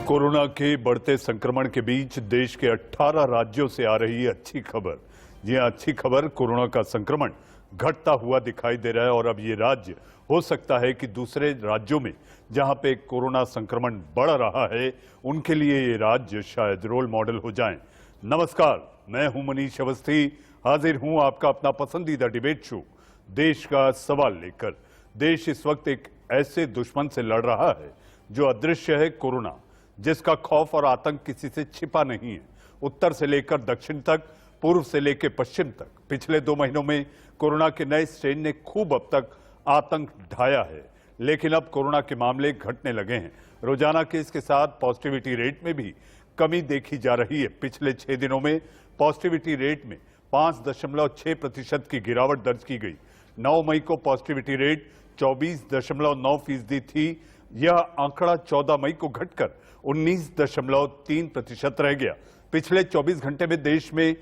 Corona के बढ़ते संक्रमण के बीच देश के 18 राज्यों से आ रही है अच्छी खबर। जी हां, अच्छी खबर, कोरोना का संक्रमण घटता हुआ दिखाई दे रहा है और अब ये राज्य हो सकता है कि दूसरे राज्यों में जहां पे कोरोना संक्रमण बढ़ रहा है उनके लिए ये राज्य शायद रोल मॉडल हो जाएं। नमस्कार, मैं हूं मनीष अवस्थी, हाजिर हूं आपका अपना पसंदीदा डिबेट शो देश का सवाल लेकर। देश इस वक्त एक ऐसे दुश्मन से लड़ रहा है जो अदृश्य है, कोरोना, जिसका खौफ और आतंक किसी से छिपा नहीं है। उत्तर से लेकर दक्षिण तक, पूर्व से लेकर पश्चिम तक पिछले 2 महीनों में कोरोना के नए स्ट्रेन ने खूब अब तक आतंक ढाया है, लेकिन अब कोरोना के मामले घटने लगे हैं। रोजाना केस के साथ पॉजिटिविटी रेट में भी कमी देखी जा रही है। पिछले 6 दिनों में पॉजिटिविटी रेट में 5.6% की गिरावट दर्ज की गई। 9 मई को पॉजिटिविटी रेट 24.9% थी। यह आंकड़ा 14 मई को घटकर 19.3% रह गया। पिछले 24 घंटे में देश में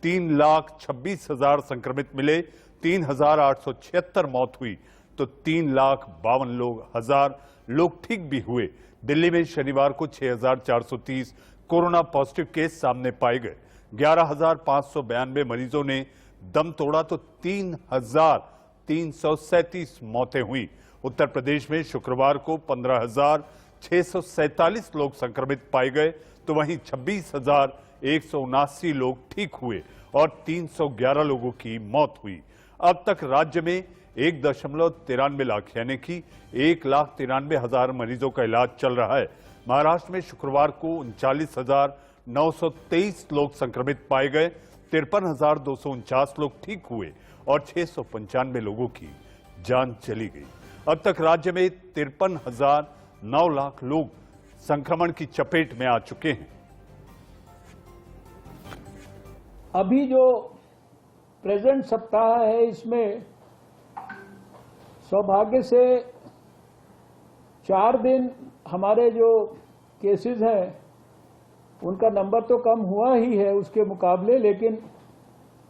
3,26,000 संक्रमित मिले, 3,876 मौत हुई तो 3,52,000 लोग ठीक भी हुए। दिल्ली में शनिवार को 6,430 कोरोना पॉजिटिव केस सामने पाए गए। 11,592 मरीजों ने दम तोड़ा तो 3,337 मौतें हुई। उत्तर प्रदेश में शुक्रवार को 15,647 लोग संक्रमित पाए गए तो वहीं 26,179 लोग ठीक हुए और 311 लोगों की मौत हुई। अब तक राज्य में 1.93 लाख यानी कि 1,93,000 मरीजों का इलाज चल रहा है। महाराष्ट्र में शुक्रवार को 39,923 लोग संक्रमित पाए गए, 53,249 लोग ठीक हुए और 695 लोगों की जान चली गई। अब तक राज्य में 53,9 लाख लोग संक्रमण की चपेट में आ चुके हैं। अभी जो प्रेजेंट सप्ताह है इसमें सौभाग्य से 4 दिन हमारे जो केसेस हैं उनका नंबर तो कम हुआ ही है उसके मुकाबले, लेकिन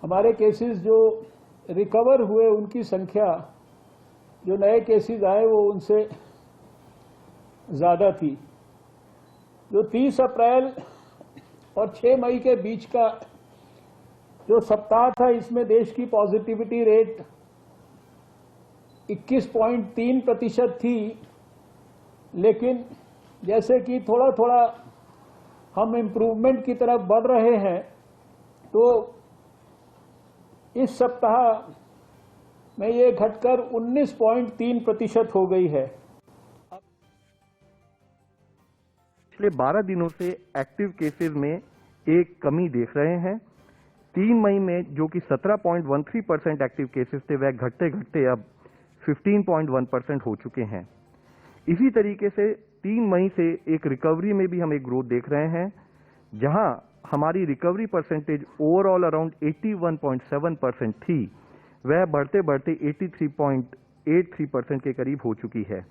हमारे केसेस जो रिकवर हुए उनकी संख्या, जो नए केसेस आए वो उनसे ज़्यादा थी। जो 30 अप्रैल और 6 मई के बीच का जो सप्ताह था इसमें देश की पॉजिटिविटी रेट 21.3% थी, लेकिन जैसे कि थोड़ा थोड़ा हम इम्प्रूवमेंट की तरफ बढ़ रहे हैं तो इस सप्ताह में ये घटकर 19.3% हो गई है। पिछले 12 दिनों से एक्टिव केसेस में एक कमी देख रहे हैं। 3 मई में जो कि 17.13% एक्टिव केसेस थे वह घटते घटते अब 15.1% हो चुके हैं। इसी तरीके से 3 मई से एक रिकवरी में भी हम एक ग्रोथ देख रहे हैं, जहां हमारी रिकवरी परसेंटेज ओवरऑल अराउंड 81.7% थी, वह बढ़ते बढ़ते 83.83% के करीब हो चुकी है।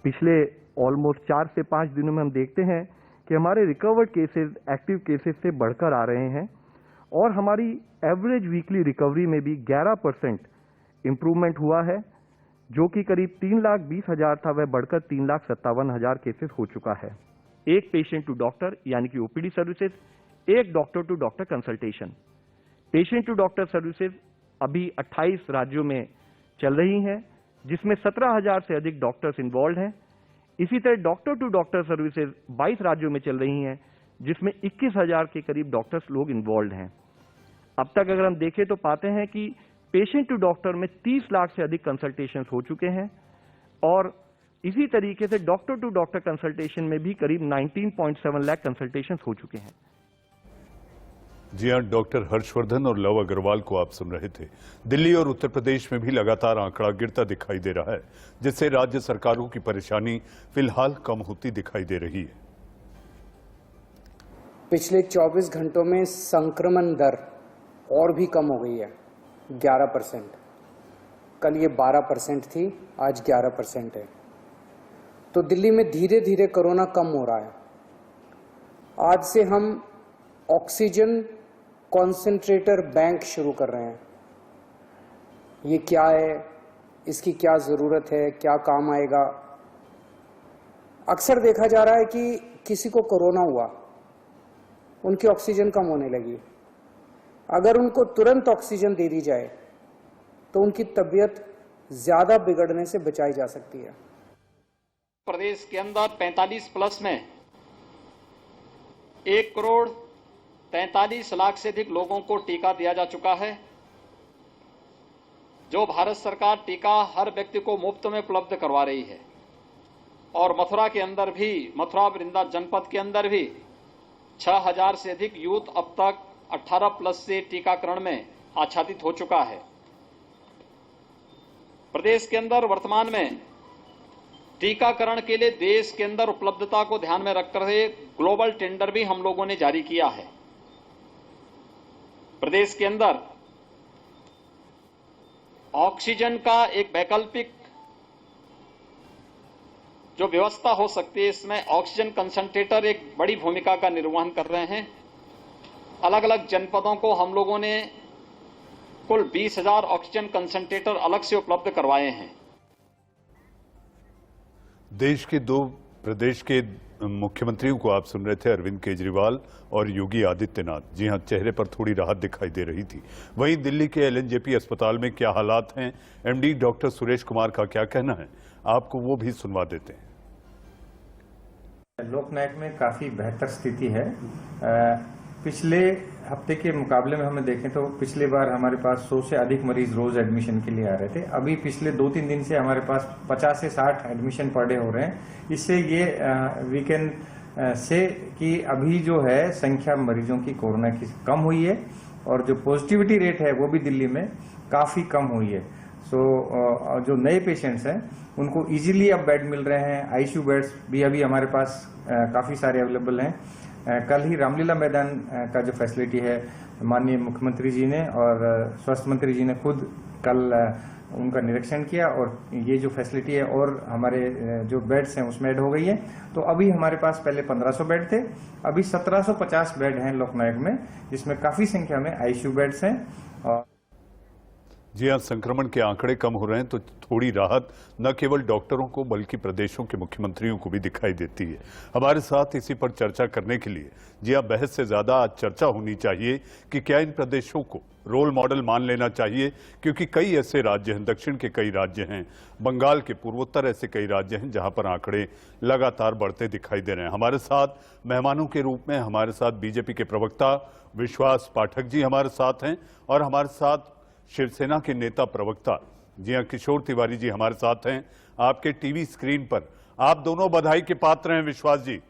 पिछले ऑलमोस्ट 4 से 5 दिनों में हम देखते हैं कि हमारे रिकवर्ड केसेस एक्टिव केसेस से बढ़कर आ रहे हैं और हमारी एवरेज वीकली रिकवरी में भी 11% इंप्रूवमेंट हुआ है, जो कि करीब 3,20,000 था वह बढ़कर 3,57,000 केसेस हो चुका है। एक पेशेंट टू डॉक्टर यानी कि ओपीडी सर्विसेज, एक doctor to doctor consultation. Patient to doctor services अभी 28 राज्यों में चल रही हैं, जिसमें 17,000 से अधिक डॉक्टर्स इन्वॉल्व हैं। इसी तरह डॉक्टर टू डॉक्टर सर्विसेज 22 राज्यों में चल रही हैं, जिसमें 21,000 के करीब डॉक्टर्स लोग इन्वॉल्व हैं। अब तक अगर हम देखें तो पाते हैं कि पेशेंट टू डॉक्टर में 30 लाख से अधिक कंसल्टेशंस हो चुके हैं और इसी तरीके से डॉक्टर टू डॉक्टर कंसल्टेशन में भी करीब 19.7 लाख कंसल्टेशंस हो चुके हैं। जी हां, डॉक्टर हर्षवर्धन और लव अग्रवाल को आप सुन रहे थे। दिल्ली और उत्तर प्रदेश में भी लगातार आंकड़ा गिरता दिखाई दे रहा है, जिससे राज्य सरकारों की परेशानी फिलहाल कम होती दिखाई दे रही है। पिछले 24 घंटों में संक्रमण दर और भी कम हो गई है, 11%। कल ये 12% थी, आज 11% है। तो दिल्ली में धीरे धीरे कोरोना कम हो रहा है। आज से हम ऑक्सीजन कॉन्सेंट्रेटर बैंक शुरू कर रहे हैं। ये क्या है, इसकी क्या ज़रूरत है, क्या काम आएगा, अक्सर देखा जा रहा है कि किसी को कोरोना हुआ, उनकी ऑक्सीजन कम होने लगी। अगर उनको तुरंत ऑक्सीजन दे दी जाए तो उनकी तबीयत ज्यादा बिगड़ने से बचाई जा सकती है। प्रदेश के अंदर 45 प्लस में 1,43,00,000 से अधिक लोगों को टीका दिया जा चुका है। जो भारत सरकार टीका हर व्यक्ति को मुफ्त में उपलब्ध करवा रही है और मथुरा के अंदर भी, मथुरा वृंदावन जनपद के अंदर भी 6,000 से अधिक यूथ अब तक 18 प्लस से टीकाकरण में आच्छादित हो चुका है। प्रदेश के अंदर वर्तमान में टीकाकरण के लिए देश के अंदर उपलब्धता को ध्यान में रखकर ग्लोबल टेंडर भी हम लोगों ने जारी किया है। प्रदेश के अंदर ऑक्सीजन का एक वैकल्पिक जो व्यवस्था हो सकती है, इसमें ऑक्सीजन कंसंट्रेटर एक बड़ी भूमिका का निर्वहन कर रहे हैं। अलग अलग जनपदों को हम लोगों ने कुल 20,000 ऑक्सीजन कंसंट्रेटर अलग से उपलब्ध करवाए हैं। देश के दो प्रदेश के मुख्यमंत्रियों को आप सुन रहे थे, अरविंद केजरीवाल और योगी आदित्यनाथ। जी हां, चेहरे पर थोड़ी राहत दिखाई दे रही थी। वहीं दिल्ली के एलएनजेपी अस्पताल में क्या हालात हैं, एमडी डॉक्टर सुरेश कुमार का क्या कहना है, आपको वो भी सुनवा देते हैं। लोकनायक में काफी बेहतर स्थिति है। पिछले हफ्ते के मुकाबले में हमें देखें तो पिछली बार हमारे पास 100 से अधिक मरीज रोज एडमिशन के लिए आ रहे थे। अभी पिछले 2-3 दिन से हमारे पास 50 से 60 एडमिशन पर डे हो रहे हैं। इससे ये वी कैन से कि अभी जो है संख्या मरीजों की कोरोना की कम हुई है और जो पॉजिटिविटी रेट है वो भी दिल्ली में काफी कम हुई है। जो नए पेशेंट्स हैं उनको इजीली अब बेड मिल रहे हैं। आईसीयू बेड्स भी अभी हमारे पास काफी सारे अवेलेबल हैं। कल ही रामलीला मैदान का जो फैसिलिटी है, माननीय मुख्यमंत्री जी ने और स्वास्थ्य मंत्री जी ने खुद कल उनका निरीक्षण किया और ये जो फैसिलिटी है और हमारे जो बेड्स हैं उसमें ऐड हो गई है। तो अभी हमारे पास पहले 1500 बेड थे, अभी 1750 बेड हैं लोकनायक में, जिसमें काफी संख्या में आईसीयू बेड्स हैं। और जी हां, संक्रमण के आंकड़े कम हो रहे हैं तो थोड़ी राहत न केवल डॉक्टरों को बल्कि प्रदेशों के मुख्यमंत्रियों को भी दिखाई देती है। हमारे साथ इसी पर चर्चा करने के लिए जी हां, बहस से ज्यादा आज चर्चा होनी चाहिए कि क्या इन प्रदेशों को रोल मॉडल मान लेना चाहिए, क्योंकि कई ऐसे राज्य हैं, दक्षिण के कई राज्य हैं, बंगाल के पूर्वोत्तर ऐसे कई राज्य हैं जहां पर आंकड़े लगातार बढ़ते दिखाई दे रहे हैं। हमारे साथ मेहमानों के रूप में हमारे साथ बीजेपी के प्रवक्ता विश्वास पाठक जी हमारे साथ हैं और हमारे साथ शिवसेना के नेता प्रवक्ता जी हां किशोर तिवारी जी हमारे साथ हैं। आपके टीवी स्क्रीन पर आप दोनों बधाई के पात्र हैं। विश्वास जी,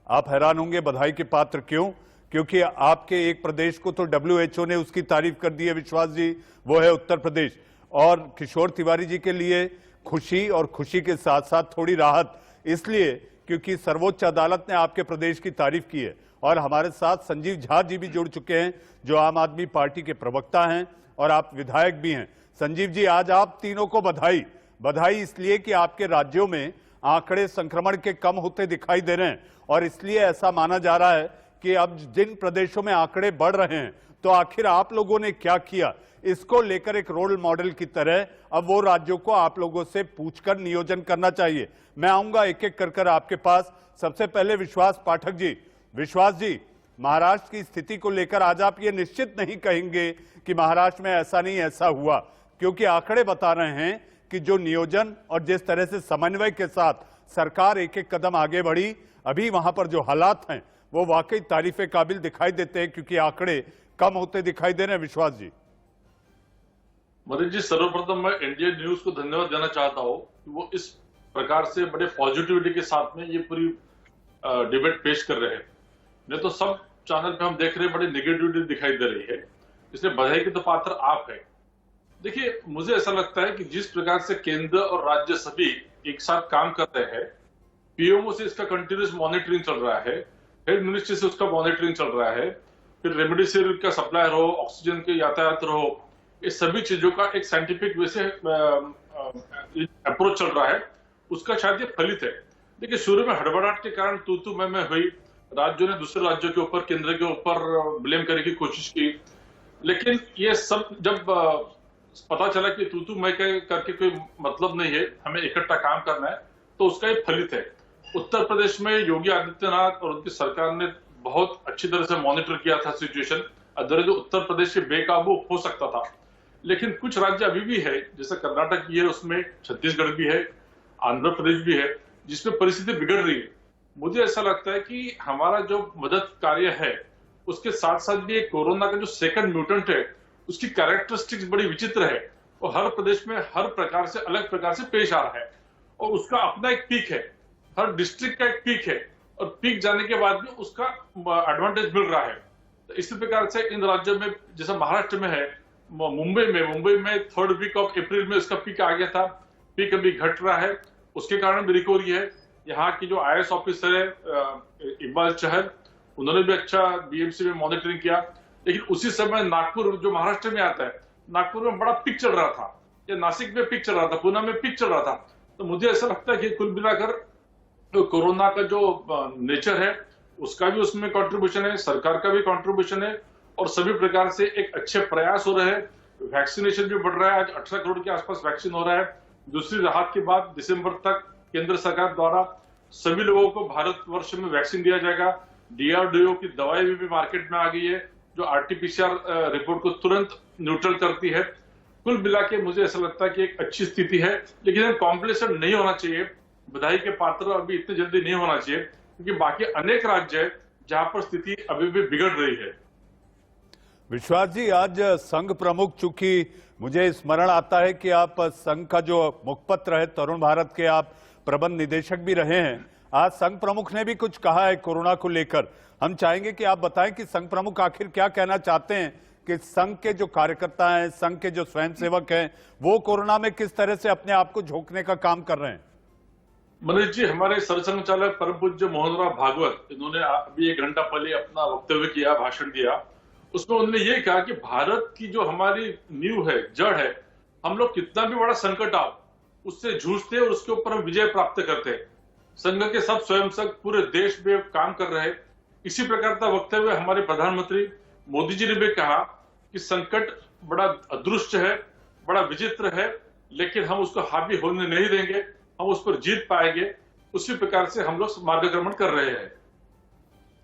आप हैरान होंगे बधाई के पात्र क्यों? क्योंकि आपके एक प्रदेश को तो WHO ने उसकी तारीफ कर दी है विश्वास जी, वो है उत्तर प्रदेश। और किशोर तिवारी जी के लिए खुशी और खुशी के साथ साथ थोड़ी राहत, इसलिए क्योंकि सर्वोच्च अदालत ने आपके प्रदेश की तारीफ की है। और हमारे साथ संजीव झा जी भी जुड़ चुके हैं जो आम आदमी पार्टी के प्रवक्ता हैं और आप विधायक भी हैं। संजीव जी, आज आप तीनों को बधाई। बधाई इसलिए कि आपके राज्यों में आंकड़े संक्रमण के कम होते दिखाई दे रहे हैं और इसलिए ऐसा माना जा रहा है कि अब जिन प्रदेशों में आंकड़े बढ़ रहे हैं तो आखिर आप लोगों ने क्या किया, इसको लेकर एक रोल मॉडल की तरह अब वो राज्यों को आप लोगों से पूछकर नियोजन करना चाहिए। मैं आऊंगा एक एक कर आपके पास। सबसे पहले विश्वास पाठक जी। विश्वास जी, महाराष्ट्र की स्थिति को लेकर आज आप ये निश्चित नहीं कहेंगे कि महाराष्ट्र में ऐसा नहीं ऐसा हुआ, क्योंकि आंकड़े बता रहे हैं कि जो नियोजन और जिस तरह से समन्वय के साथ सरकार एक एक कदम आगे बढ़ी, अभी वहां पर जो हालात हैं वो वाकई तारीफे काबिल दिखाई देते हैं, क्योंकि आंकड़े कम होते दिखाई दे रहे हैं। विश्वास जी। मरीज जी, सर्वप्रथम मैं इंडिया न्यूज को धन्यवाद देना चाहता हूं कि वो इस प्रकार से बड़े पॉजिटिविटी के साथ में ये पूरी डिबेट पेश कर रहे हैं। नहीं तो सब चैनल पे हम देख रहे हैं बड़ी नेगेटिविटी दिखाई दे रही है, इसलिए बधाई के तो पात्र आप है। देखिए, मुझे ऐसा लगता है कि जिस प्रकार से केंद्र और राज्य सभी एक साथ काम कर रहे हैं, पीएमओ से इसका कंटिन्यूस मॉनिटरिंग चल रहा है, हेल्थ मिनिस्ट्री से उसका मॉनिटरिंग चल रहा है, फिर रेमडेसिविर का सप्लाई रहो, ऑक्सीजन के यातायात रहो, इस सभी चीजों का एक साइंटिफिक वे से अप्रोच चल रहा है, उसका शायद ये फलित है। देखिए, शुरू में हड़बड़ाहट के कारण तू मैं हुई, राज्यों ने दूसरे राज्यों के ऊपर, केंद्र के ऊपर ब्लेम करने की कोशिश की, लेकिन ये सब जब पता चला कि तू मैं करके कोई मतलब नहीं है, हमें इकट्ठा काम करना है, तो उसका ये फलित है। उत्तर प्रदेश में योगी आदित्यनाथ और उनकी सरकार ने बहुत अच्छी तरह से मॉनिटर किया था सिचुएशन। अदरवाइज उत्तर प्रदेश से बेकाबू हो सकता था, लेकिन कुछ राज्य अभी भी है, जैसे कर्नाटक भी है, उसमें छत्तीसगढ़ भी है, आंध्र प्रदेश भी है, जिसमें परिस्थिति बिगड़ रही है। मुझे ऐसा लगता है कि हमारा जो मदद कार्य है उसके साथ साथ भी कोरोना का जो सेकंड म्यूटेंट है उसकी कैरेक्टरिस्टिक्स बड़ी विचित्र है और हर प्रदेश में हर प्रकार से अलग प्रकार से पेश आ रहा है और उसका अपना एक पीक है, हर डिस्ट्रिक्ट का एक पीक है और पीक जाने के बाद भी उसका एडवांटेज मिल रहा है। तो इसी प्रकार से इन राज्यों में, जैसे महाराष्ट्र में है, मुंबई में 3rd वीक ऑफ अप्रैल में इसका पीक आ गया था, पीक अभी घट रहा है, उसके कारण भी रिकवरी है। यहाँ की जो IAS ऑफिसर है इकबाल चहल, उन्होंने भी अच्छा BMC में मॉनिटरिंग किया, लेकिन उसी समय नागपुर जो महाराष्ट्र में आता है, नागपुर में बड़ा पीक चल रहा था, या नासिक में पीक चल रहा था, पुणे में पीक चल रहा था। तो मुझे ऐसा लगता है कि कुल मिलाकर कोरोना का जो नेचर है उसका भी उसमें कंट्रीब्यूशन है, सरकार का भी कंट्रीब्यूशन है और सभी प्रकार से एक अच्छे प्रयास हो रहे हैं। वैक्सीनेशन भी बढ़ रहा है, आज 18 करोड़ के आसपास वैक्सीन हो रहा है। दूसरी राहत के बाद दिसंबर तक केंद्र सरकार द्वारा सभी लोगों को भारतवर्ष में वैक्सीन दिया जाएगा। DRDO की दवाई भी मार्केट में आ गई है जो RT-PCR रिपोर्ट को तुरंत न्यूट्रल करती है। कुल मिला के मुझे ऐसा लगता है कि एक अच्छी स्थिति है, लेकिन कॉम्प्लेसेंट नहीं होना चाहिए, बधाई के पात्र अभी इतने जल्दी नहीं होना चाहिए, क्योंकि बाकी अनेक राज्य है जहां पर स्थिति अभी भी बिगड़ रही है। विश्वास जी, आज संघ प्रमुख, चूंकि मुझे स्मरण आता है कि आप संघ का जो मुखपत्र है तरुण भारत के आप प्रबंध निदेशक भी रहे हैं, आज संघ प्रमुख ने भी कुछ कहा है कोरोना को लेकर। हम चाहेंगे कि आप बताएं कि संघ प्रमुख आखिर क्या कहना चाहते हैं, कि संघ के जो कार्यकर्ता हैं, संघ के जो स्वयंसेवक हैं, वो कोरोना में किस तरह से अपने आप को झोंकने का काम कर रहे हैं। मनीष जी, हमारे सरसंघचालक परम पूज्य मोहनराव भागवत, इन्होंने अभी 1 घंटा पहले अपना वक्तव्य किया, भाषण दिया। उसमें उन्होंने ये कहा कि भारत की जो हमारी नींव है, जड़ है, हम लोग कितना भी बड़ा संकट आओ उससे जूझते और उसके ऊपर हम विजय प्राप्त करते हैं। संघ के सब स्वयंसेवक पूरे देश में काम कर रहे हैं। इसी प्रकार का वक्तव्य हमारे प्रधानमंत्री मोदी जी ने भी कहा कि संकट बड़ा अदृश्य है, बड़ा विचित्र है, लेकिन हम उसको हावी होने नहीं देंगे, हम उस पर जीत पाएंगे। उसी प्रकार से हम लोग मार्गक्रमण कर रहे हैं।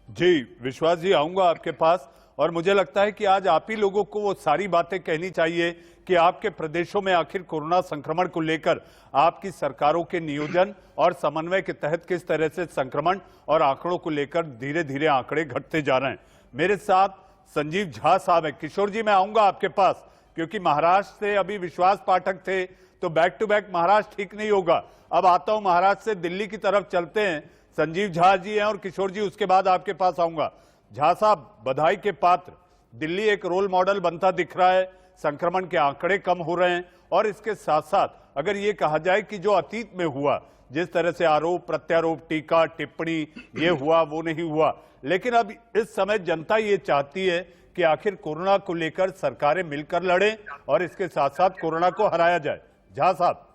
जी विश्वास जी, आऊंगा आपके पास, और मुझे लगता है कि आज आप ही लोगों को वो सारी बातें कहनी चाहिए कि आपके प्रदेशों में आखिर कोरोना संक्रमण को लेकर आपकी सरकारों के नियोजन और समन्वय के तहत किस तरह से संक्रमण और आंकड़ों को लेकर धीरे धीरे आंकड़े घटते जा रहे हैं। मेरे साथ संजीव झा साहब है। किशोर जी, मैं आऊंगा आपके पास, क्योंकि महाराष्ट्र से अभी विश्वास पाठक थे, तो बैक टू बैक महाराष्ट्र ठीक नहीं होगा। अब आता हूं महाराष्ट्र से दिल्ली की तरफ चलते हैं। संजीव झा जी हैं और किशोर जी उसके बाद आपके पास आऊंगा। झा साहब, बधाई के पात्र, दिल्ली एक रोल मॉडल बनता दिख रहा है, संक्रमण के आंकड़े कम हो रहे हैं, और इसके साथ साथ अगर ये कहा जाए कि जो अतीत में हुआ, जिस तरह से आरोप प्रत्यारोप, टीका टिप्पणी, ये हुआ वो नहीं हुआ, लेकिन अब इस समय जनता ये चाहती है कि आखिर कोरोना को लेकर सरकारें मिलकर लड़ें और इसके साथ साथ कोरोना को हराया जाए। झा साहब।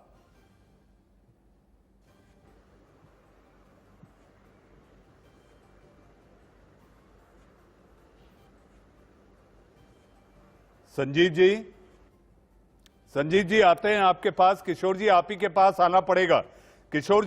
संजीव जी आते हैं आपके पास। किशोर जी, आप ही के पास आना पड़ेगा। किशोर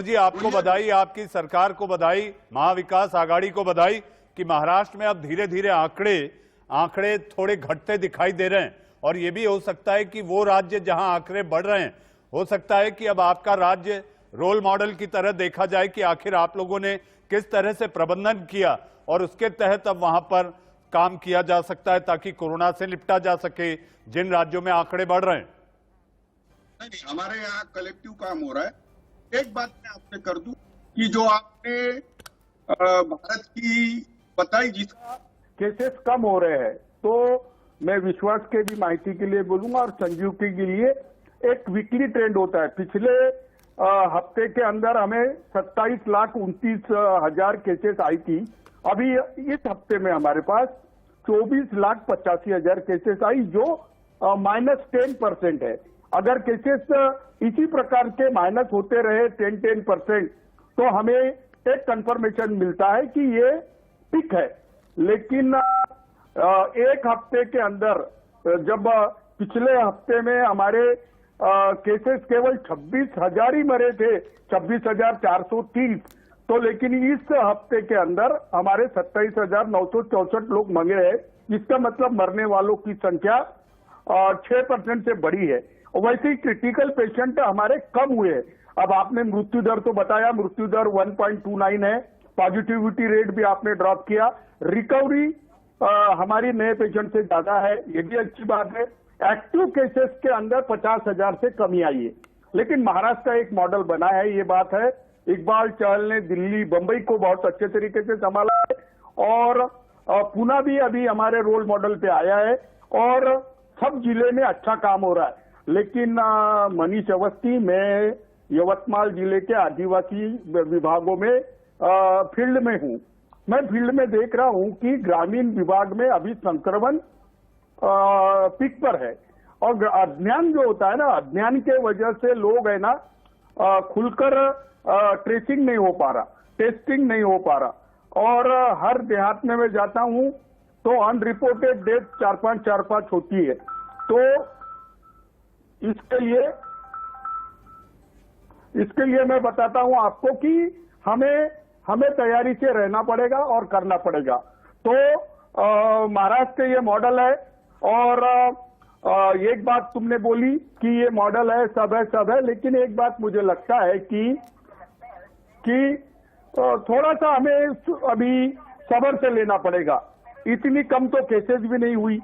जी आपको बधाई, आपकी सरकार को बधाई, महाविकास आघाड़ी को बधाई कि महाराष्ट्र में अब धीरे धीरे आंकड़े थोड़े घटते दिखाई दे रहे हैं, और यह भी हो सकता है कि वो राज्य जहां आंकड़े बढ़ रहे हैं, हो सकता है कि अब आपका राज्य रोल मॉडल की तरह देखा जाए कि आखिर आप लोगों ने किस तरह से प्रबंधन किया और उसके तहत अब वहां पर काम किया जा सकता है ताकि कोरोना से निपटा जा सके जिन राज्यों में आंकड़े बढ़ रहे हैं। नहीं, हमारे यहाँ कलेक्टिव काम हो रहा है। एक बात मैं आपसे कर दूं कि जो आपने भारत की बताई, जिसका केसेस कम हो रहे हैं, तो मैं विश्वास के भी माहिती के लिए बोलूंगा और संजीव के लिए एक वीकली ट्रेंड होता है। पिछले हफ्ते के अंदर हमें 27,29,000 केसेस आई थी। अभी इस हफ्ते में हमारे पास 24,85,000 केसेस आई, जो -10% है। अगर केसेस इसी प्रकार के माइनस होते रहे 10% तो हमें एक कंफर्मेशन मिलता है कि ये पीक है। लेकिन एक हफ्ते के अंदर, जब पिछले हफ्ते में हमारे केसेस केवल 26,000 ही मरे थे, 26,430। तो लेकिन इस हफ्ते के अंदर हमारे 27,964 लोग मरे हैं, इसका मतलब मरने वालों की संख्या 6% से बढ़ी है। वैसे ही क्रिटिकल पेशेंट हमारे कम हुए हैं। अब आपने मृत्यु दर तो बताया, मृत्यु दर 1.29 है, पॉजिटिविटी रेट भी आपने ड्रॉप किया, रिकवरी हमारी नए पेशेंट से ज्यादा है, ये भी अच्छी बात है। एक्टिव केसेस के अंदर 50,000 से कमी आई है, लेकिन महाराष्ट्र का एक मॉडल बना है, ये बात है। इकबाल चहल ने दिल्ली बंबई को बहुत अच्छे तरीके से संभाला है, और पुणे भी अभी हमारे रोल मॉडल पे आया है, और सब जिले में अच्छा काम हो रहा है। लेकिन मनीष अवस्थी, मैं यवतमाल जिले के आदिवासी विभागों में फील्ड में हूं। मैं फील्ड में देख रहा हूं कि ग्रामीण विभाग में अभी संक्रमण पीक पर है, और अज्ञान जो होता है ना, अज्ञान के वजह से लोग है ना खुलकर ट्रेसिंग नहीं हो पा रहा, टेस्टिंग नहीं हो पा रहा, और हर देहात में मैं जाता हूं तो अनरिपोर्टेड डेथ 4-5 होती है। तो इसके लिए मैं बताता हूं आपको कि हमें तैयारी से रहना पड़ेगा और करना पड़ेगा। तो महाराष्ट्र के ये मॉडल है, और एक बात तुमने बोली कि ये मॉडल है, सब है, लेकिन एक बात मुझे लगता है कि थोड़ा सा हमें अभी सब्र से लेना पड़ेगा। इतनी कम तो केसेस भी नहीं हुई,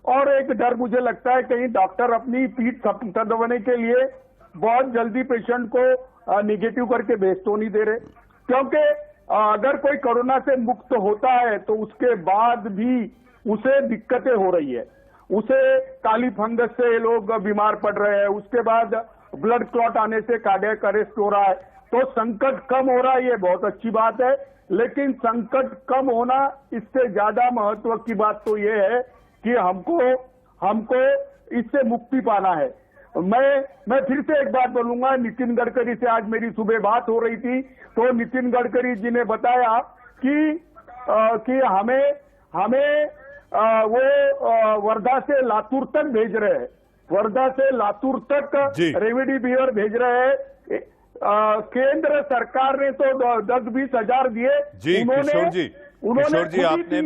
और एक डर मुझे लगता है कहीं डॉक्टर अपनी पीठ थपथपाने के लिए बहुत जल्दी पेशेंट को निगेटिव करके भेज तो नहीं दे रहे, क्योंकि अगर कोई कोरोना से मुक्त होता है तो उसके बाद भी उसे दिक्कतें हो रही है, उसे काली फंगस से लोग बीमार पड़ रहे हैं, उसके बाद ब्लड क्लॉट आने से कार्डियक अरेस्ट हो रहा है। तो संकट कम हो रहा है, ये बहुत अच्छी बात है, लेकिन संकट कम होना इससे ज्यादा महत्व की बात तो ये है कि हमको इससे मुक्ति पाना है। मैं फिर से एक बात बोलूंगा, नितिन गडकरी से आज मेरी सुबह बात हो रही थी, तो नितिन गडकरी जी ने बताया कि हमें वो वर्धा से लातूर तक भेज रहे हैं, वर्धा से लातूर तक रेमडेसिविर भेज रहे हैं। केंद्र सरकार ने तो 10-20 हजार दिए, किशोर जी आपने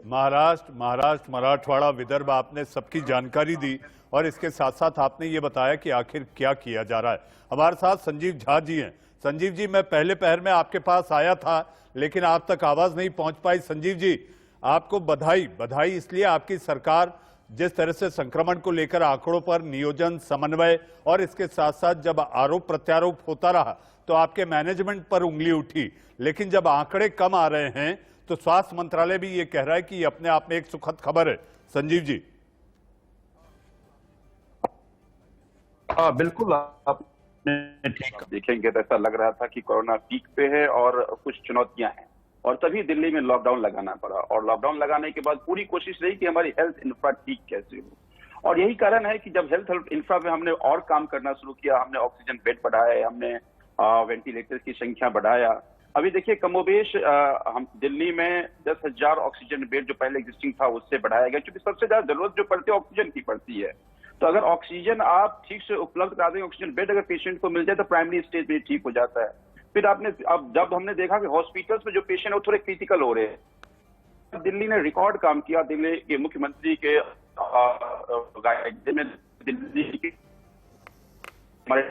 महाराष्ट्र, मराठवाड़ा, विदर्भ, आपने सबकी जानकारी दी, और इसके साथ साथ आपने ये बताया कि आखिर क्या किया जा रहा है। हमारे साथ संजीव झा जी हैं। संजीव जी, मैं पहले पहर में आपके पास आया था, लेकिन आप तक आवाज नहीं पहुंच पाई। संजीव जी, आपको बधाई इसलिए, आपकी सरकार जिस तरह से संक्रमण को लेकर आंकड़ों पर नियोजन, समन्वय, और इसके साथ साथ जब आरोप प्रत्यारोप होता रहा तो आपके मैनेजमेंट पर उंगली उठी, लेकिन जब आंकड़े कम आ रहे हैं तो स्वास्थ्य मंत्रालय भी ये कह रहा है कि ये अपने आप में एक सुखद खबर है। संजीव जी। हाँ बिल्कुल, आपने ठीक देखेंगे तो ऐसा लग रहा था कि कोरोना पीक पे है और कुछ चुनौतियां हैं, और तभी दिल्ली में लॉकडाउन लगाना पड़ा, और लॉकडाउन लगाने के बाद पूरी कोशिश रही कि हमारी हेल्थ इंफ्रा ठीक कैसे हो। और यही कारण है कि जब हेल्थ इंफ्रा में हमने और काम करना शुरू किया, हमने ऑक्सीजन बेड बढ़ाए, हमने वेंटिलेटर की संख्या बढ़ाया। अभी देखिए कमोबेश हम दिल्ली में 10,000 ऑक्सीजन बेड जो पहले एग्जिस्टिंग था उससे बढ़ाया गया, क्योंकि सबसे ज्यादा जरूरत जो पड़ती है ऑक्सीजन की पड़ती है। तो अगर ऑक्सीजन आप ठीक से उपलब्ध करा दें, ऑक्सीजन बेड अगर पेशेंट को मिल जाए तो प्राइमरी स्टेज में ठीक हो जाता है। फिर अब जब हमने देखा कि हॉस्पिटल्स में जो पेशेंट है वो थोड़े क्रिटिकल हो रहे हैं, दिल्ली ने रिकॉर्ड काम किया। दिल्ली के मुख्यमंत्री के में दिल्ली की हमारे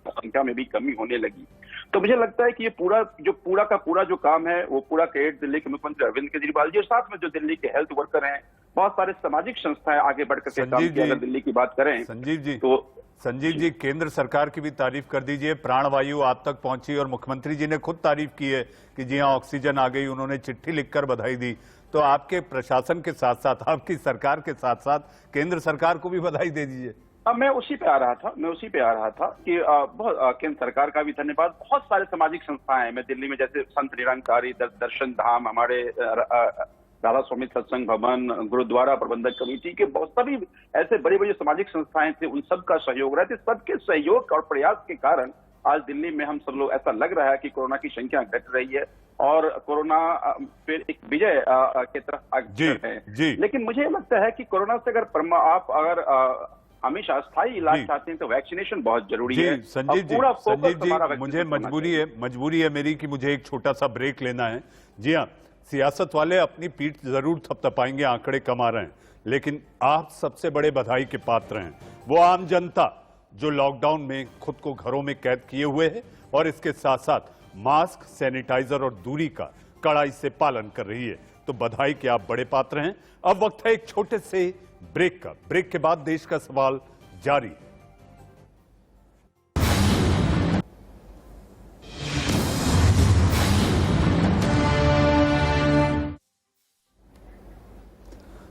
संख्या में भी कमी होने लगी। तो मुझे लगता है कि ये पूरा का पूरा जो काम है वो पूरा क्रेडिट दिल्ली के मुख्यमंत्री अरविंद केजरीवाल जी और साथ में जो दिल्ली के हेल्थ वर्कर हैं, बहुत सारे सामाजिक संस्थाएं आगे बढ़कर के काम किया। अगर दिल्ली की बात करें संजीव जी, केंद्र सरकार की भी तारीफ कर दीजिए। प्राणवायु आप तक पहुंची और मुख्यमंत्री जी ने खुद तारीफ की है कि जी हाँ ऑक्सीजन आ गई, उन्होंने चिट्ठी लिखकर बधाई दी। तो आपके प्रशासन के साथ साथ, आपकी सरकार के साथ साथ केंद्र सरकार को भी बधाई दे दीजिए। मैं उसी पे आ रहा था कि केंद्र सरकार का भी धन्यवाद। बहुत सारे सामाजिक संस्थाएं हैं मैं दिल्ली में, जैसे संत निरंकारी, दर्शन धाम, हमारे राधा स्वामी सत्संग भवन, गुरुद्वारा प्रबंधक कमेटी के बहुत सभी ऐसे बड़ी बड़ी सामाजिक संस्थाएं थे, उन सबका सहयोग रहे थे। सबके सहयोग और प्रयास के कारण आज दिल्ली में हम सब लोग, ऐसा लग रहा है कि कोरोना की संख्या घट रही है। और कोरोना फिर एक विजय की तरफ अग्रसर है। लेकिन मुझे लगता है कि कोरोना से अगर हमेशा अस्थायी इलाज चाहते हैं तो वैक्सीनेशन बहुत जरूरी है। संजीव जी मुझे मजबूरी है मेरी कि मुझे एक छोटा सा ब्रेक लेना है। जी हाँ, सियासत वाले अपनी पीठ जरूर थपथपाएंगे, आंकड़े कम आ रहे हैं, लेकिन आप सबसे बड़े बधाई के पात्र हैं वो आम जनता जो लॉकडाउन में खुद को घरों में कैद किए हुए है और इसके साथ साथ मास्क, सैनिटाइजर और दूरी का कड़ाई से पालन कर रही है। तो बधाई के आप बड़े पात्र हैं। अब वक्त है एक छोटे से ब्रेक का। ब्रेक के बाद देश का सवाल जारी।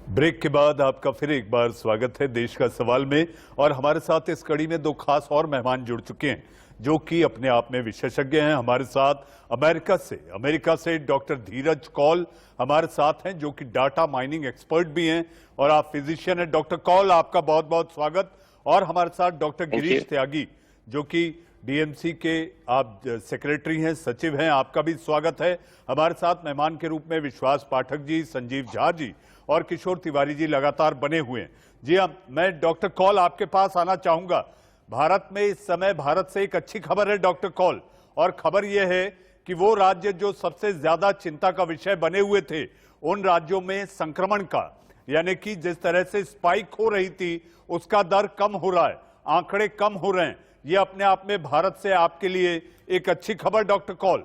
ब्रेक के बाद आपका फिर एक बार स्वागत है देश का सवाल में। और हमारे साथ इस कड़ी में दो खास और मेहमान जुड़ चुके हैं जो कि अपने आप में विशेषज्ञ हैं। हमारे साथ अमेरिका से डॉक्टर धीरज कौल हमारे साथ हैं जो कि डाटा माइनिंग एक्सपर्ट भी हैं और आप फिजिशियन हैं। डॉक्टर कौल, आपका बहुत बहुत स्वागत। और हमारे साथ डॉक्टर गिरीश त्यागी जो कि डीएमसी के आप सेक्रेटरी हैं, सचिव हैं, आपका भी स्वागत है। हमारे साथ मेहमान के रूप में विश्वास पाठक जी, संजीव झा जी और किशोर तिवारी जी लगातार बने हुए हैं। जी हाँ, मैं डॉक्टर कौल आपके पास आना चाहूंगा। भारत में इस समय भारत से एक अच्छी खबर है डॉक्टर कौल, और खबर यह है कि वो राज्य जो सबसे ज्यादा चिंता का विषय बने हुए थे उन राज्यों में संक्रमण का, यानी कि जिस तरह से स्पाइक हो रही थी उसका दर कम हो रहा है, आंकड़े कम हो रहे हैं। ये अपने आप में भारत से आपके लिए एक अच्छी खबर। डॉक्टर कौल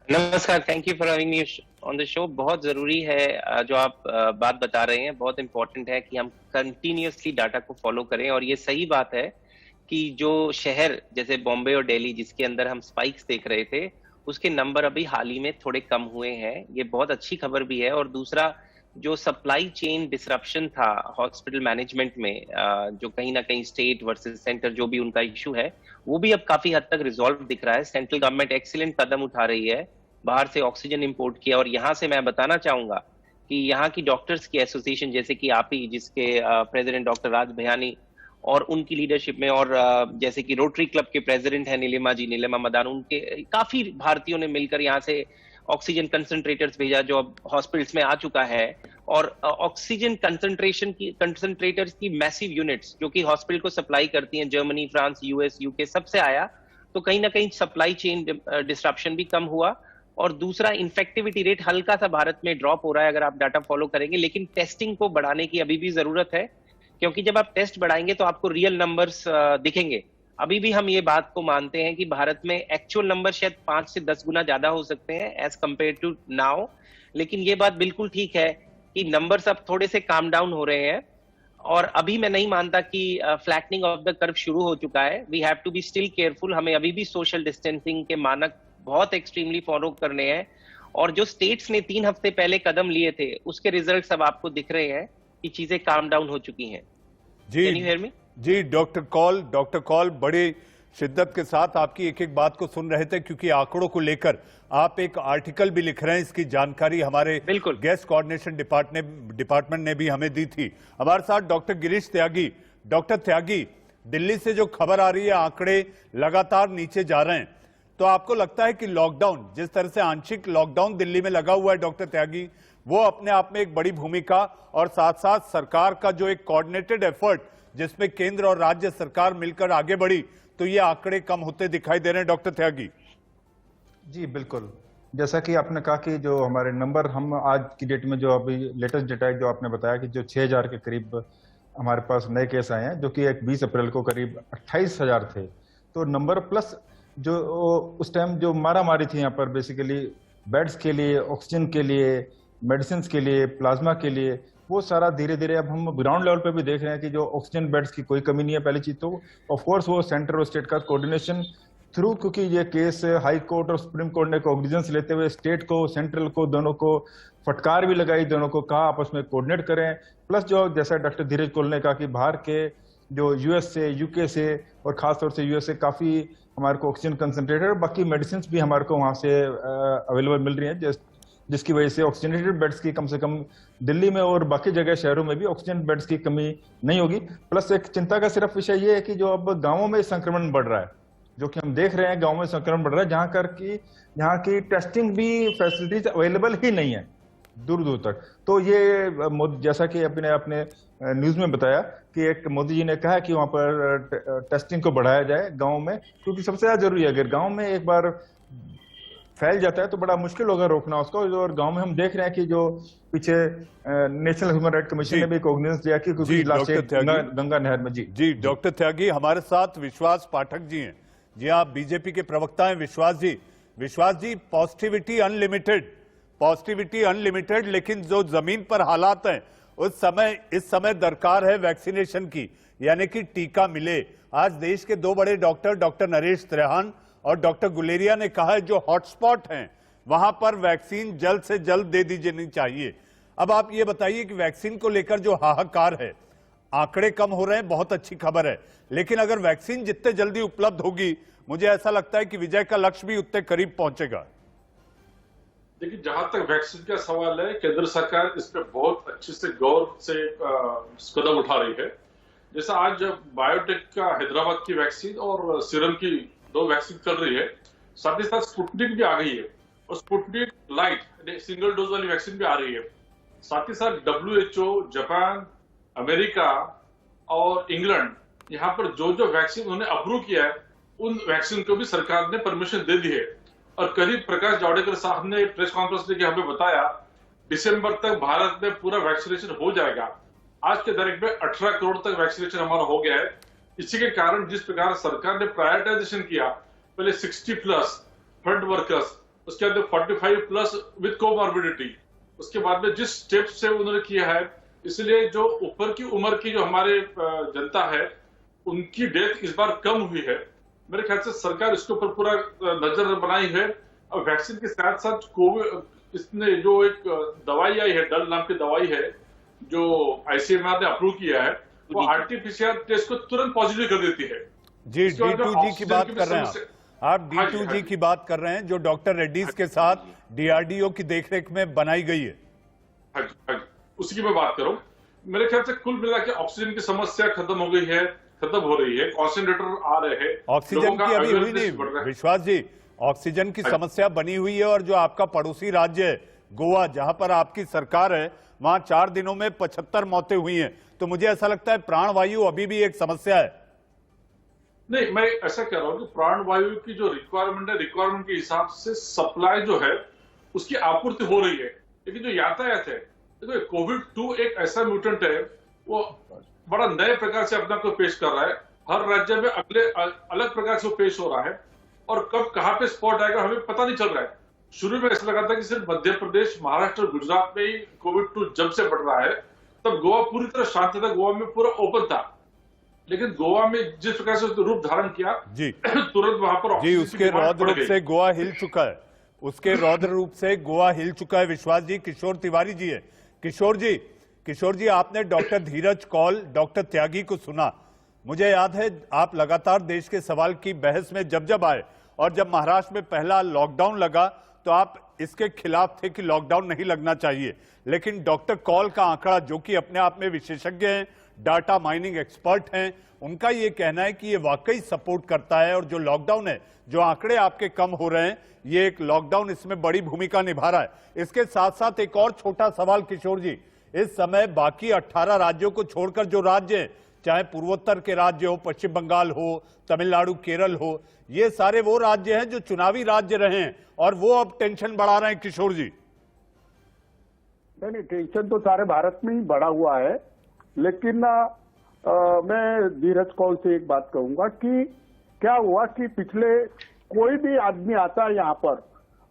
नमस्कार, thank you for having me on the show. बहुत जरूरी है जो आप बात बता रहे हैं, बहुत इंपॉर्टेंट है कि हम कंटिन्यूअसली डाटा को फॉलो करें। और ये सही बात है कि जो शहर जैसे बॉम्बे और दिल्ली जिसके अंदर हम स्पाइक्स देख रहे थे उसके नंबर अभी हाल ही में थोड़े कम हुए हैं, ये बहुत अच्छी खबर भी है। और दूसरा, जो सप्लाई चेन डिसरप्शन था हॉस्पिटल मैनेजमेंट में, जो कहीं ना कहीं स्टेट वर्सेस सेंटर जो भी उनका इश्यू है वो भी अब काफी हद तक रिजॉल्व दिख रहा है। सेंट्रल गवर्नमेंट एक्सीलेंट कदम उठा रही है, बाहर से ऑक्सीजन इंपोर्ट किया। और यहाँ से मैं बताना चाहूंगा कि यहाँ की डॉक्टर्स की एसोसिएशन जैसे कि आप ही, जिसके प्रेसिडेंट डॉक्टर राज भयानी और उनकी लीडरशिप में, और जैसे कि रोटरी क्लब के प्रेसिडेंट हैं नीलिमा मदान, उनके काफी भारतीयों ने मिलकर यहाँ से ऑक्सीजन कंसंट्रेटर्स भेजा जो अब हॉस्पिटल्स में आ चुका है। और ऑक्सीजन कंसंट्रेटर्स की मैसिव यूनिट्स जो कि हॉस्पिटल को सप्लाई करती हैं, जर्मनी, फ्रांस, यूएस, यूके सबसे आया, तो कहीं ना कहीं सप्लाई चेन डिस्ट्रप्शन भी कम हुआ। और दूसरा, इन्फेक्टिविटी रेट हल्का सा भारत में ड्रॉप हो रहा है अगर आप डाटा फॉलो करेंगे, लेकिन टेस्टिंग को बढ़ाने की अभी भी जरूरत है, क्योंकि जब आप टेस्ट बढ़ाएंगे तो आपको रियल नंबर्स दिखेंगे। अभी भी हम ये बात को मानते हैं कि भारत में एक्चुअल नंबर शायद 5 से 10 गुना ज्यादा हो सकते हैं एज कंपेयर टू नाउ, लेकिन ये बात बिल्कुल ठीक है कि नंबर्स अब थोड़े से काम डाउन हो रहे हैं। और अभी मैं नहीं मानता कि फ्लैटनिंग ऑफ द कर्व शुरू हो चुका है। We have to be still careful, हमें अभी भी सोशल डिस्टेंसिंग के मानक बहुत एक्सट्रीमली फॉलो करने हैं। और जो स्टेट्स ने 3 हफ्ते पहले कदम लिए थे उसके रिजल्ट्स अब आपको दिख रहे हैं कि चीजें काम डाउन हो चुकी हैं। जी, कैन यू हियर मी? जी डॉक्टर कौल बड़े शिद्दत के साथ आपकी एक एक बात को सुन रहे थे, क्योंकि आंकड़ों को लेकर आप एक आर्टिकल भी लिख रहे हैं। इसकी जानकारी हमारे गेस्ट कोऑर्डिनेशन डिपार्टमेंट ने भी हमें दी थी। हमारे साथ डॉक्टर गिरीश त्यागी। डॉक्टर त्यागी, दिल्ली से जो खबर आ रही है, आंकड़े लगातार नीचे जा रहे हैं, तो आपको लगता है कि लॉकडाउन, जिस तरह से आंशिक लॉकडाउन दिल्ली में लगा हुआ है डॉक्टर त्यागी, वो अपने आप में एक बड़ी भूमिका, और साथ साथ सरकार का जो एक कोऑर्डिनेटेड एफर्ट जिसमें केंद्र और राज्य सरकार मिलकर आगे बढ़ी, तो ये आंकड़े कम होते दिखाई दे रहे हैं डॉक्टर त्यागी? जी बिल्कुल, जैसा कि आपने कहा कि जो हमारे नंबर, हम आज की डेट में जो अभी लेटेस्ट डेटा है जो आपने बताया कि जो 6000 के करीब हमारे पास नए केस आए हैं, जो कि एक 20 अप्रैल को करीब 28,000 थे। तो नंबर प्लस जो उस टाइम जो मारामारी थी यहाँ पर बेसिकली बेड्स के लिए, ऑक्सीजन के लिए, मेडिसिन के लिए, प्लाज्मा के लिए, वो सारा धीरे धीरे अब हम ग्राउंड लेवल पे भी देख रहे हैं कि जो ऑक्सीजन बेड्स की कोई कमी नहीं है। पहली चीज तो ऑफ कोर्स वो सेंटर और स्टेट का कोऑर्डिनेशन थ्रू, क्योंकि ये केस हाई कोर्ट और सुप्रीम कोर्ट ने कोऑर्डिनेशंस लेते हुए स्टेट को, सेंट्रल को, दोनों को फटकार भी लगाई, दोनों को कहा आपस में कोऑर्डिनेट करें। प्लस जो जैसा डॉक्टर धीरज कौल ने कहा कि बाहर के जो यूएस से, यूके से और खासतौर से यूएस से काफी हमारे को ऑक्सीजन कंसंट्रेटर, बाकी मेडिसिन भी हमारे को वहां से अवेलेबल मिल रही है, जिसकी वजह से ऑक्सीजनेटेड बेड्स की कम से कम दिल्ली में और बाकी जगह शहरों में भी ऑक्सीजन बेड्स की कमी नहीं होगी। प्लस एक चिंता का सिर्फ विषय ये है कि जो अब गांवों में संक्रमण बढ़ रहा है, जो कि हम देख रहे हैं गांव में संक्रमण बढ़ रहा है, जहां की टेस्टिंग भी फैसिलिटीज अवेलेबल ही नहीं है दूर दूर तक। तो ये जैसा कि अपने न्यूज में बताया कि एक मोदी जी ने कहा कि वहां पर टेस्टिंग को बढ़ाया जाए गांव में, क्योंकि सबसे ज्यादा जरूरी है। अगर गांव में एक बार फैल जाता है तो बड़ा मुश्किल होगा रोकना उसको। और गांव में हम देख रहे हैं कि जो पीछे नेशनल ह्यूमन राइट कमीशन ने भी कॉग्निजेंस दिया कि गंगा नहर में। जी डॉक्टर त्यागी, हमारे साथ विश्वास पाठक जी हैं। जी आप बीजेपी के प्रवक्ता हैं विश्वास जी। विश्वास जी, पॉजिटिविटी अनलिमिटेड, लेकिन जो जमीन पर हालात हैं इस समय दरकार है वैक्सीनेशन की, यानी कि टीका मिले। आज देश के दो बड़े डॉक्टर नरेश त्रेहान और डॉक्टर गुलेरिया ने कहा है जो हॉटस्पॉट हैं वहां पर वैक्सीन जल्द से जल्द दे दी जानी चाहिए। अब आप ये बताइए कि वैक्सीन को लेकर जो हाहाकार है, आंकड़े कम हो रहे हैं, बहुत अच्छी खबर है, लेकिन अगर वैक्सीन जितने जल्दी उपलब्ध होगी, मुझे ऐसा लगता है कि विजय का लक्ष्य भी उतने करीब पहुंचेगा। देखिए, जहां तक वैक्सीन का सवाल है, केंद्र सरकार इस पर बहुत अच्छे से गौर से कदम उठा रही है। जैसा आज बायोटेक का हैदराबाद की वैक्सीन और सीरम की 2 वैक्सीन चल रही है, साथ ही साथ स्पुतनिक भी आ गई है और स्पुतनिक लाइट सिंगल डोज वाली वैक्सीन भी आ रही है। साथ ही साथ WHO, जापान, अमेरिका और इंग्लैंड, यहाँ पर जो वैक्सीन उन्होंने अप्रूव किया है, उन वैक्सीन को भी सरकार ने परमिशन दे दी है। और करीब प्रकाश जावड़ेकर साहब ने प्रेस कॉन्फ्रेंस लेके हमें बताया दिसंबर तक भारत में पूरा वैक्सीनेशन हो जाएगा। आज के तारीख में 18 करोड़ तक वैक्सीनेशन हमारा हो गया है। इसी के कारण जिस प्रकार सरकार ने प्रायोरिटाइजेशन किया, पहले 60+ फ्रंट वर्कर्स, उसके बाद 45+ विद कोमॉर्बिडिटी, उसके बाद में जिस स्टेप से उन्होंने किया है, इसलिए जो ऊपर की उम्र की जो हमारे जनता है उनकी डेथ इस बार कम हुई है। मेरे ख्याल से सरकार इसके ऊपर पूरा नजर बनाई है। और वैक्सीन के साथ साथ कोविड इसने जो एक दवाई आई है, डल नाम की दवाई है जो ICMR ने अप्रूव किया है, वो RT-PCR टेस्ट को तुरंत पॉजिटिव कर देती है। जी, D2G की बात कर रहे हैं आप D2G की बात कर रहे हैं, जो डॉक्टर रेड्डीज के साथ DRDO की देखरेख में बनाई गई है। हाँ जी, उसी की मैं बात करूं। मेरे ख्याल से कुल मिला के ऑक्सीजन की समस्या खत्म हो गई है, खत्म हो रही है, कॉन्सेंट्रेटर आ रहे हैं। ऑक्सीजन की अभी हुई नहीं विश्वास जी, ऑक्सीजन की समस्या बनी हुई है। और जो आपका पड़ोसी राज्य है गोवा, जहां पर आपकी सरकार है, वहां 4 दिनों में 75 मौतें हुई हैं। तो मुझे ऐसा लगता है प्राणवायु अभी भी एक समस्या है। नहीं, मैं ऐसा कह रहा हूं कि प्राणवायु की जो रिक्वायरमेंट है, रिक्वायरमेंट के हिसाब से सप्लाई जो है उसकी आपूर्ति हो रही है। लेकिन जो यातायात है, देखो कोविड-2 एक ऐसा म्यूटेंट है, वो बड़ा नए प्रकार से अपना को पेश कर रहा है। हर राज्य में अलग प्रकार से वो पेश हो रहा है और कब कहां पे स्पॉट आएगा हमें पता नहीं चल रहा है। शुरू में ऐसा लगा था कि सिर्फ मध्य प्रदेश, महाराष्ट्र, गुजरात में ही कोविड-2 जब से बढ़ रहा है, तब गोवा पूरी तरह शांत था, गोवा में पूरा ओपन था। लेकिन गोवा में जिस प्रकार से रूप धारण किया जी तुरंत वहां पर जी उसके रौद्र रूप से गोवा हिल चुका है, उसके रौद्र रूप से गोवा हिल चुका है। विश्वास जी, किशोर तिवारी जी है। किशोर जी, आपने डॉक्टर धीरज कौल, डॉक्टर त्यागी को सुना। मुझे याद है आप लगातार देश के सवाल की बहस में जब आए, और जब महाराष्ट्र में पहला लॉकडाउन लगा तो आप इसके खिलाफ थे कि लॉकडाउन नहीं लगना चाहिए। लेकिन डॉक्टर कौल का आंकड़ा, जो कि अपने आप में विशेषज्ञ हैं, डाटा माइनिंग एक्सपर्ट हैं, उनका ये कहना है कि ये वाकई सपोर्ट करता है। और जो लॉकडाउन है, जो आंकड़े आपके कम हो रहे हैं, ये एक लॉकडाउन इसमें बड़ी भूमिका निभा रहा है। इसके साथ साथ एक और छोटा सवाल किशोर जी, इस समय बाकी 18 राज्यों को छोड़कर जो राज्य हैं, चाहे पूर्वोत्तर के राज्य हो, पश्चिम बंगाल हो, तमिलनाडु, केरल हो, ये सारे वो राज्य हैं जो चुनावी राज्य रहे हैं और वो अब टेंशन बढ़ा रहे हैं। किशोर जी, नहीं, टेंशन तो सारे भारत में ही बढ़ा हुआ है। लेकिन मैं धीरज कौल से एक बात कहूंगा कि क्या हुआ कि पिछले कोई भी आदमी आता है यहाँ पर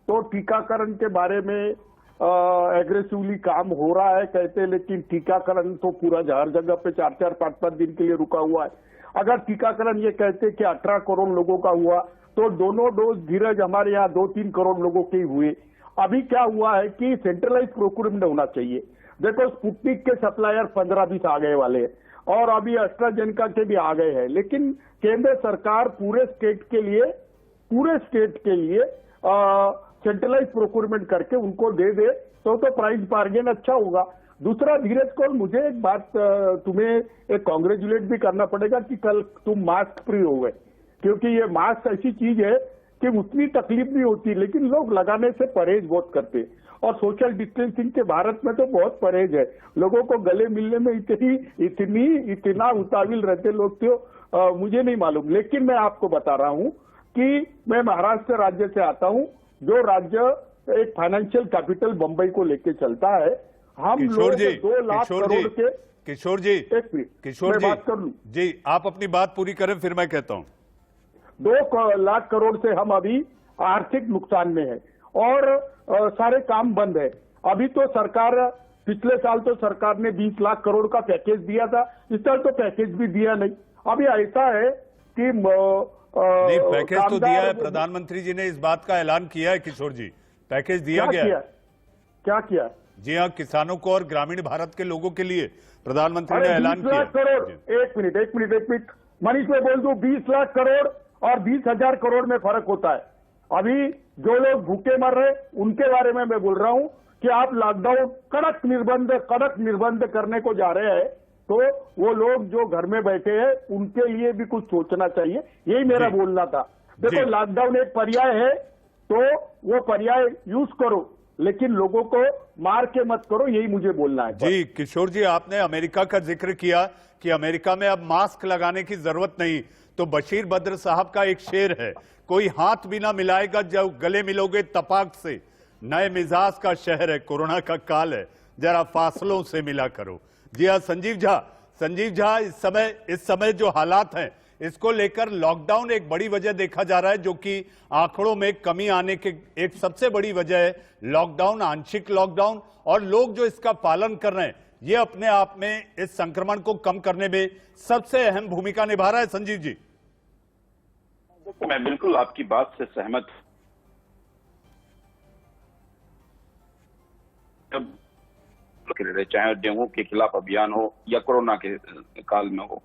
तो टीकाकरण के बारे में एग्रेसिवली काम हो रहा है कहते, लेकिन टीकाकरण तो पूरा हर जगह पे 4-4, 5-5 दिन के लिए रुका हुआ है। अगर टीकाकरण ये कहते कि 18 करोड़ लोगों का हुआ तो दोनों डोज धीरज हमारे यहाँ 2-3 करोड़ लोगों के हुए। अभी क्या हुआ है कि सेंट्रलाइज प्रोक्योरमेंट होना चाहिए। देखो, स्पुतनिक के सप्लायर 15-20 आ गए वाले और अभी एस्ट्राजेनेका के भी आ गए हैं, लेकिन केंद्र सरकार पूरे स्टेट के लिए सेंट्रलाइज प्रोक्योरमेंट करके उनको दे दे तो प्राइस बार्गेन अच्छा होगा। दूसरा, धीरज कौल, मुझे एक बात तुम्हें एक कॉन्ग्रेचुलेट भी करना पड़ेगा कि कल तुम मास्क फ्री हो गए। क्योंकि ये मास्क ऐसी चीज है कि उतनी तकलीफ नहीं होती, लेकिन लोग लगाने से परहेज बहुत करते। और सोशल डिस्टेंसिंग के भारत में तो बहुत परहेज है, लोगों को गले मिलने में इतना उताविल रहते लोग तो मुझे नहीं मालूम। लेकिन मैं आपको बता रहा हूं कि मैं महाराष्ट्र राज्य से आता हूं, जो राज्य एक फाइनेंशियल कैपिटल बंबई को लेके चलता है। हम लोग 2 लाख करोड़ के किशोर जी, किशोर जी, बात कर लूं जी, आप अपनी बात पूरी करें फिर मैं कहता हूं। 2 लाख करोड़ से हम अभी आर्थिक नुकसान में है और सारे काम बंद है। अभी तो सरकार, पिछले साल तो सरकार ने 20 लाख करोड़ का पैकेज दिया था, इस साल तो पैकेज भी दिया नहीं। अभी ऐसा है कि नहीं, पैकेज तो दिया है, प्रधानमंत्री जी ने इस बात का ऐलान किया है किशोर जी, पैकेज दिया गया है। क्या किया? जी हाँ, किसानों को और ग्रामीण भारत के लोगों के लिए प्रधानमंत्री ने ऐलान किया। 20 लाख करोड़, एक मिनट मनीष में बोल दूं, 20 लाख करोड़ और 20,000 करोड़ में फर्क होता है। अभी जो लोग भूखे मर रहे उनके बारे में मैं बोल रहा हूं कि आप लॉकडाउन कड़क निर्बंध करने को जा रहे हैं, तो वो लोग जो घर में बैठे हैं उनके लिए भी कुछ सोचना चाहिए, यही मेरा बोलना था। देखो, लॉकडाउन एक पर्याय है, तो वो पर्याय यूज करो, लेकिन लोगों को मार के मत करो, यही मुझे बोलना है। जी किशोर जी, आपने अमेरिका का जिक्र किया कि अमेरिका में अब मास्क लगाने की जरूरत नहीं, तो बशीर बद्र साहब का एक शेर है, कोई हाथ भी ना मिलाएगा जब गले मिलोगे तपाक से, नए मिजाज का शहर है, कोरोना का काल है, जरा फासलों से मिला करो। जी हाँ, संजीव झा, इस समय जो हालात हैं इसको लेकर लॉकडाउन एक बड़ी वजह देखा जा रहा है, जो कि आंकड़ों में कमी आने के एक सबसे बड़ी वजह है लॉकडाउन, आंशिक लॉकडाउन, और लोग जो इसका पालन कर रहे हैं ये अपने आप में इस संक्रमण को कम करने में सबसे अहम भूमिका निभा रहा है। संजीव जी, मैं बिल्कुल आपकी बात से सहमत चाहे डेंगू के खिलाफ अभियान हो या कोरोना के काल में हो,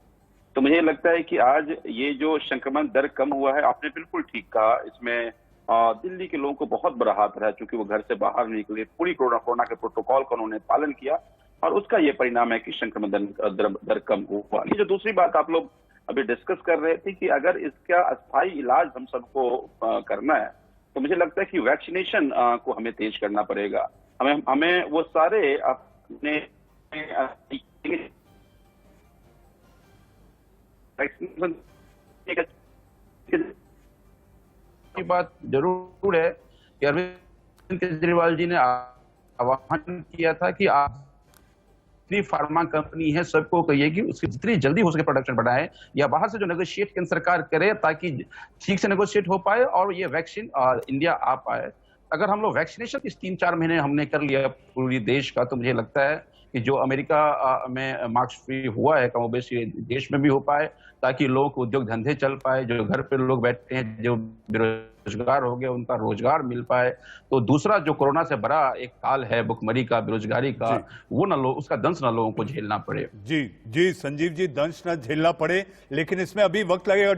तो मुझे लगता है कि आज ये जो संक्रमण दर कम हुआ है, आपने बिल्कुल ठीक कहा, इसमें दिल्ली के लोगों को बहुत बड़ा हाथ रहा, क्योंकि वो घर से बाहर नहीं निकले, पूरी कोरोना के प्रोटोकॉल का उन्होंने पालन किया और उसका ये परिणाम है कि संक्रमण दर कम हुआ। ये जो दूसरी बात आप लोग अभी डिस्कस कर रहे थे कि अगर इसका अस्थायी इलाज हम सबको करना है, तो मुझे लगता है कि वैक्सीनेशन को हमें तेज करना पड़ेगा। हमें वो सारे अपने की बात जरूर है कि अरविंद केजरीवाल जी ने आह्वान किया था कि आप जितनी फार्मा कंपनी है सबको कहिए कि उसकी जितनी जल्दी हो सके प्रोडक्शन बढ़ाए या बाहर से जो नेगोशिएट केंद्र सरकार करे, ताकि ठीक से नेगोशिएट हो पाए और ये वैक्सीन इंडिया आ पाए। अगर हम लोग वैक्सीनेशन इस 3-4 महीने हमने कर लिया पूरी देश का, तो मुझे लगता है कि जो अमेरिका में मार्क्स फ्री हुआ है कमोबेशी देश में भी हो पाए, ताकि लोगों को उद्योग धंधे चल पाए, जो घर पे लोग बैठे हैं, जो बेरोजगार हो गए उनका रोजगार मिल पाए। तो दूसरा जो कोरोना से बड़ा एक काल है भुखमरी का, बेरोजगारी का, वो ना लोग उसका दंश ना लोगों को झेलना पड़े। जी संजीव जी, दंश ना झेलना पड़े, लेकिन इसमें अभी वक्त लगेगा।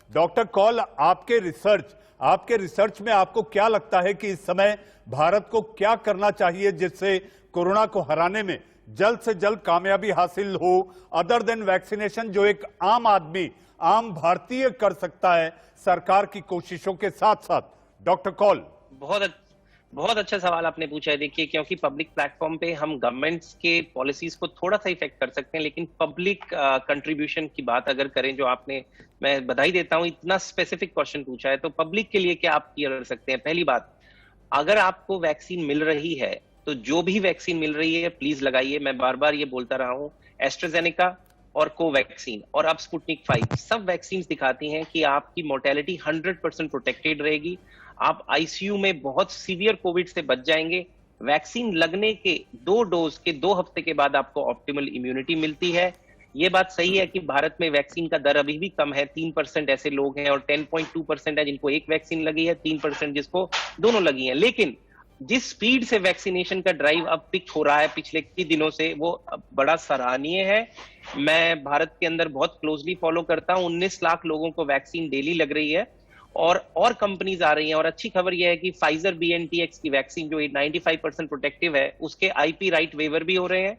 डॉक्टर कॉल, आपके रिसर्च में आपको क्या लगता है कि इस समय भारत को क्या करना चाहिए जिससे कोरोना को हराने में जल्द से जल्द कामयाबी हासिल हो, अदर देन वैक्सीनेशन, जो एक आम आदमी, आम भारतीय कर सकता है सरकार की कोशिशों के साथ साथ? डॉक्टर कॉल, बहुत अच्छा सवाल आपने पूछा है। देखिए, क्योंकि पब्लिक प्लेटफॉर्म पे हम गवर्नमेंट्स के पॉलिसीज को थोड़ा सा इफेक्ट कर सकते हैं, लेकिन पब्लिक कंट्रीब्यूशन की बात अगर करें, जो आपने, मैं बधाई देता हूं, इतना स्पेसिफिक क्वेश्चन पूछा है, तो पब्लिक के लिए क्या आप कर सकते हैं? पहली बात, अगर आपको वैक्सीन मिल रही है तो जो भी वैक्सीन मिल रही है प्लीज लगाइए। मैं बार बार ये बोलता रहा हूं, एस्ट्राजेनेका और कोवैक्सीन और अब स्पुतनिक 5 सब वैक्सीन दिखाती हैं कि आपकी मोर्टेलिटी 100% प्रोटेक्टेड रहेगी, आप आईसीयू में बहुत सीवियर कोविड से बच जाएंगे। वैक्सीन लगने के 2 डोज के 2 हफ्ते के बाद आपको ऑप्टिमल इम्यूनिटी मिलती है। ये बात सही है कि भारत में वैक्सीन का दर अभी भी कम है, 3% ऐसे लोग हैं और 10.2% है जिनको एक वैक्सीन लगी है, 3% जिसको दोनों लगी है। लेकिन जिस स्पीड से वैक्सीनेशन का ड्राइव अब पिक हो रहा है पिछले कई दिनों से, वो बड़ा सराहनीय है। मैं भारत के अंदर बहुत क्लोजली फॉलो करता हूं, 19 लाख लोगों को वैक्सीन डेली लग रही है और कंपनीज आ रही हैं। और अच्छी खबर यह है कि फाइजर BioNTech की वैक्सीन जो 95% प्रोटेक्टिव है, उसके IP राइट वेवर भी हो रहे हैं।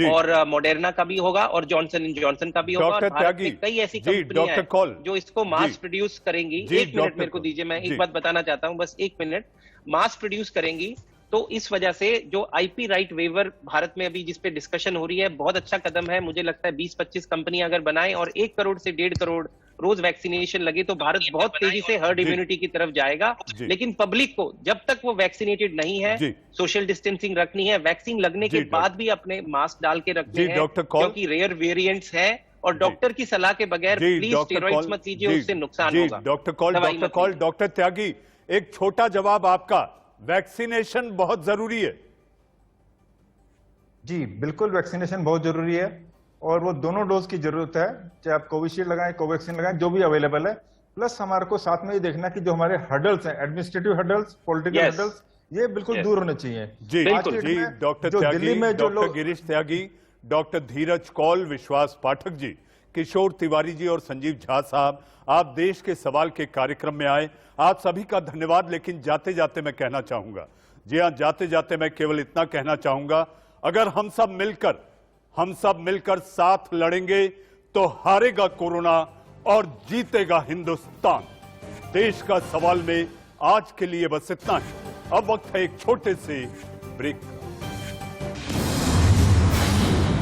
और मॉडर्ना का भी होगा और जॉनसन एंड जॉनसन का भी होगा। और भारत में कई ऐसी कंपनियां हैं जो इसको मास प्रोड्यूस करेंगी। एक मिनट मेरे को दीजिए, मैं एक बात बताना चाहता हूं, बस एक मिनट। मास प्रोड्यूस करेंगी तो इस वजह से जो आईपी राइट वेवर भारत में अभी जिस पे डिस्कशन हो रही है, बहुत अच्छा कदम है। मुझे लगता है 20-25 कंपनियां अगर बनाएं और 1 करोड़ से 1.5 करोड़ रोज वैक्सीनेशन लगे तो भारत बहुत तेजी से हर्ड इम्यूनिटी की तरफ जाएगा। लेकिन पब्लिक को जब तक वो वैक्सीनेटेड नहीं है, सोशल डिस्टेंसिंग रखनी है, वैक्सीन लगने के बाद भी अपने मास्क डाल के रखने हैं, क्योंकि रेयर वेरिएंट्स है। और डॉक्टर की सलाह के बगैर प्लीज स्टेरॉइड्स मत लीजिए, उससे नुकसान होगा। डॉक्टर त्यागी, एक छोटा जवाब आपका। वैक्सीनेशन बहुत जरूरी है। जी बिल्कुल, वैक्सीनेशन बहुत जरूरी है और वो दोनों डोज की जरूरत है, चाहे आप कोविशील्ड लगाएं, कोवैक्सीन लगाएं, जो भी अवेलेबल है। प्लस हमारे को साथ में ये देखना कि जो हमारे हर्डल्स हैं, एडमिनिस्ट्रेटिव हर्डल्स, पॉलिटिकल हर्डल्स, ये बिल्कुल दूर होने चाहिए। जी डॉक्टर त्यागी, डॉक्टर गिरीश त्यागी, डॉक्टर धीरज कौल, विश्वास पाठक जी, किशोर तिवारी जी और संजीव झा साहब, आप देश के सवाल के कार्यक्रम में आए, आप सभी का धन्यवाद। लेकिन जाते जाते मैं कहना चाहूंगा, जी हाँ, जाते जाते मैं केवल इतना कहना चाहूंगा, अगर हम सब मिलकर साथ लड़ेंगे तो हारेगा कोरोना और जीतेगा हिंदुस्तान। देश का सवाल में आज के लिए बस इतना ही। अब वक्त है एक छोटे से ब्रेक का।